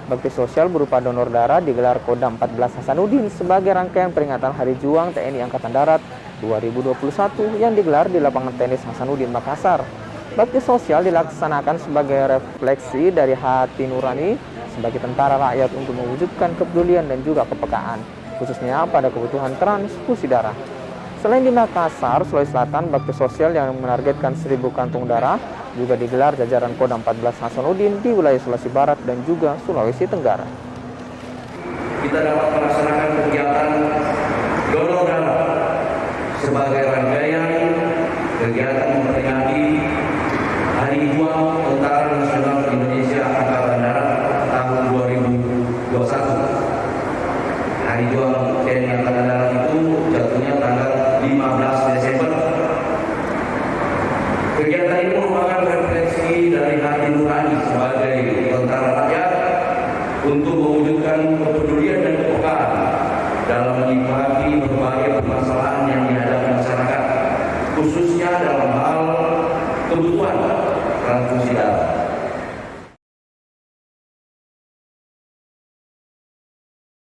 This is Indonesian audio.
Bakti sosial berupa donor darah digelar Kodam 14 Hasanuddin sebagai rangkaian peringatan Hari Juang TNI Angkatan Darat 2021 yang digelar di lapangan tenis Hasanuddin Makassar. Bakti sosial dilaksanakan sebagai refleksi dari hati nurani sebagai tentara rakyat untuk mewujudkan kepedulian dan juga kepekaan, khususnya pada kebutuhan transfusi darah. Selain di Makassar, Sulawesi Selatan, bakti sosial yang menargetkan 1.000 kantung darah juga digelar jajaran Kodam 14 Hasanuddin di wilayah Sulawesi Barat dan juga Sulawesi Tenggara. Kita dapat melaksanakan kegiatan donor darah sebagai rangkaian kegiatan memperingati Hari Juang Tentara Nasional Indonesia Angkatan Darat tahun 2021. Hari Juang TNI Angkatan Darat itu jatuhnya tanggal 15 Desember. Kegiatan ini merupakan refleksi dari hati nurani sebagai tentara rakyat untuk mewujudkan kepedulian dan kepekaan dalam menyikapi berbagai permasalahan yang dihadapi masyarakat, khususnya dalam hal kebutuhan transfusi darah.